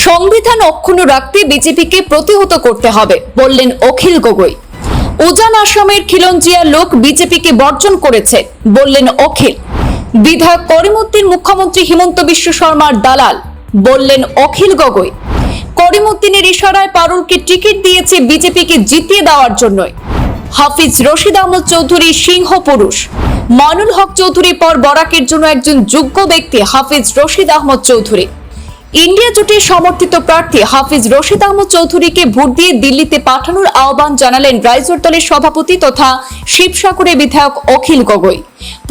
সংবিধান অক্ষুণ্ণ রাখতে বিজেপিকে প্রতিহত করতে হবে বললেন অখিল গগৈ। উজান আসামের খিলঞ্জিয়া লোক বিজেপিকে বর্জন করেছে বললেন অখিল। বিধায়ক করিমউদ্দিন মুখ্যমন্ত্রী হিমন্ত বিশ্ব শর্মার দালাল বললেন অখিল গগৈ। করিমউদ্দিনের ইশারায় পারুলকে টিকিট দিয়েছে বিজেপিকে জিতিয়ে দেওয়ার জন্যই। হাফিজ রশিদ আহমদ চৌধুরী সিংহ পুরুষ। মইনুল হক চৌধুরীর পর বরাকের জন্য একজন যোগ্য ব্যক্তি হাফিজ রশিদ আহমদ চৌধুরী। ইন্ডিয়া জোটের সমর্থিত প্রার্থী হাফিজ রশিদ আহমদ চৌধুরীকে ভোট দিয়ে দিল্লিতে পাঠানোর আহ্বান জানালেন রাইজোর দলের সভাপতি তথা শিবসাগরের বিধায়ক অখিল গগৈ।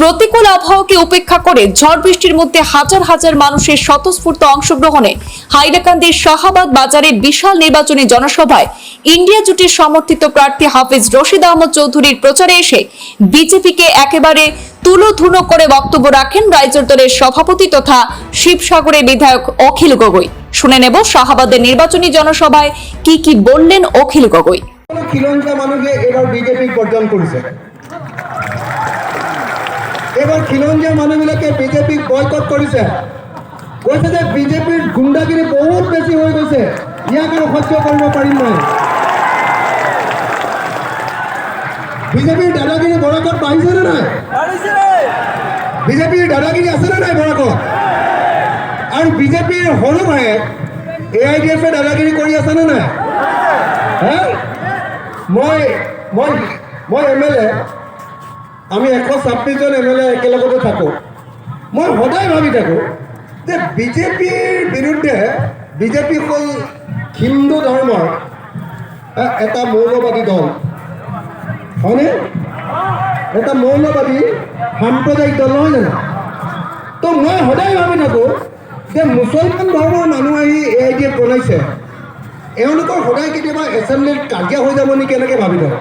প্রতিকূল আবহাওয়াকে উপেক্ষা করে ঝড় বৃষ্টির মধ্যে হাজার হাজার মানুষের স্বতঃস্ফূর্ত অংশগ্রহণে হাইলাকান্দির শাহাবাদ বাজারে বিশাল নির্বাচনী জনসভায় ইন্ডিয়া জোটের সমর্থিত প্রার্থী হাফিজ রশিদ আহমদ চৌধুরীর প্রচারে এসে বিজেপিকে একেবারে তুলোধুনো করে বক্তব্য রাখেন রাইজোর দলের সভাপতি তথা শিবসাগরের বিধায়ক অখিল গগৈ। শুনে নেব শাহাবাদের নির্বাচনী জনসভায় কি বললেন অখিল গগৈ। খিলঞ্জিয়া মানুষে এবার বিজেপি বর্জন করেছে। এবার খিলঞ্জিয়া মানুহবিলাকে বিজেপি বয়কট করেছে। কৈছে যে বিজেপির গুন্ডাগিরি বহুত বেশি হয়ে গেছে, ইয়াক আর সহ্য কৰিব পাৰিম নাই। বিজেপিৰ দাদাগিৰি বৰাকত বাঢ়িছে নে নাই? বিজেপিৰ দাদাগিৰি আছে নে নাই বৰাকত? আৰ বিজেপিৰ সৰু ভাইয়ে AIDF দাদাগিৰি কৰি আছে নে নাই? হ্যাঁ, মই MLA, আমি 126 জন MLA একেলগতে থাকোঁ। মই সদায় ভাবি থাকোঁ যে বিজেপিৰ বিৰুদ্ধে বিজেপি হ'ল হিন্দু ধৰ্মৰ এটা মৌলবাদী দল, হয়নে? এটা মৌলবাদী সাম্প্ৰদায়িক দল নহয় জানো? তো মই সদায় ভাবি থাকোঁ যে মুছলমান ধৰ্মৰ মানুহ আহি AIDF বনাইছে, এওঁলোকৰ সদায় কেতিয়াবা এছেম্বলিত কাজিয়া হৈ যাব নেকি এনেকৈ ভাবি থাকোঁ।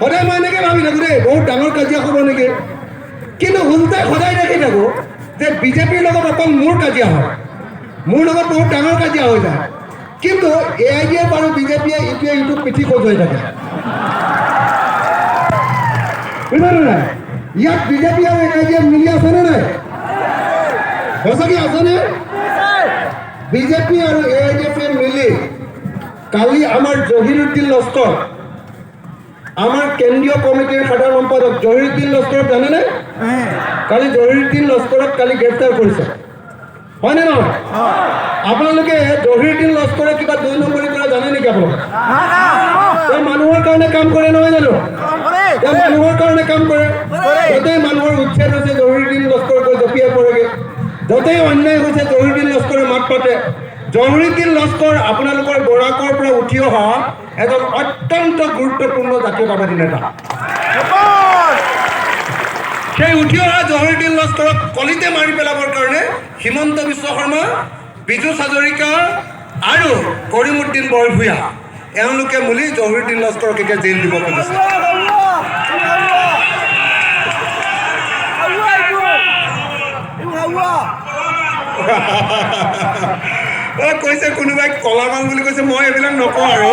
সদায় মই এনেকৈ ভাবি থাকোঁ দেই, বহুত ডাঙৰ কাজিয়া হ'ব নেকি। কিন্তু উল্টাই সদায় দেখি থাকোঁ যে বিজেপিৰ লগত অকল মোৰ কাজিয়া হয়, মোৰ লগত বহুত ডাঙৰ কাজিয়া হৈ যায়। কিন্তু AIDF আৰু বিজেপিয়ে ইটোৱে ইটোক পিঠি খজুৱাই থাকে, বুজিলে নাই? ইয়াত বিজেপি আৰু AIDF মিলি আছেনে নাই? সঁচাকৈ আছেনে? বিজেপি আৰু AIDF মিলি কালি আমাৰ জহিৰুদ্দিন লস্কৰ, আমার কেন্দ্রীয় কমিটির সাধারণ সম্পাদক জহিরুদ্দিন লস্করক জানেনে? কালি জহিরুদ্দিন লস্করক কালি গ্রেপ্তার করেছে, হয়নে নহয়? আপোনালোকে জহিরুদ্দিন লস্করে কিবা 2 নম্বৰী কৰা জানে নেকি? আপোনালোকে মানুহৰ কাৰণে কাম কৰে নহয় জানো? মানুহৰ কাৰণে কাম কৰে। য'তেই মানুহৰ উচ্ছেদ হৈছে জহিৰুদ্দিন লস্কৰ গৈ জঁপিয়াই পৰেগৈ, য'তেই অন্যায় হৈছে জহিৰুদ্দিন লস্কৰে মাত পাতে। জহিৰুদ্দিন লস্কৰ আপোনালোকৰ বৰাকৰ পৰা উঠি অহা এজন অত্যন্ত গুৰুত্বপূৰ্ণ জাতীয়তাবাদী নেতা। সেই উঠি অহা জহিৰুদ্দিন লস্কৰক কলিতে মাৰি পেলাবৰ কাৰণে হিমন্ত বিশ্ব শৰ্মা, বিজু হাজৰিকা আৰু কৰিমউদ্দিন বৰভূঞা এওঁলোকে মিলি জহিৰুদ্দিন লস্কৰক এতিয়া জেল দিব খুজিছে। কৈছে কোনোবাই কলামাল বুলি কৈছে, মই এইবিলাক নকওঁ আৰু।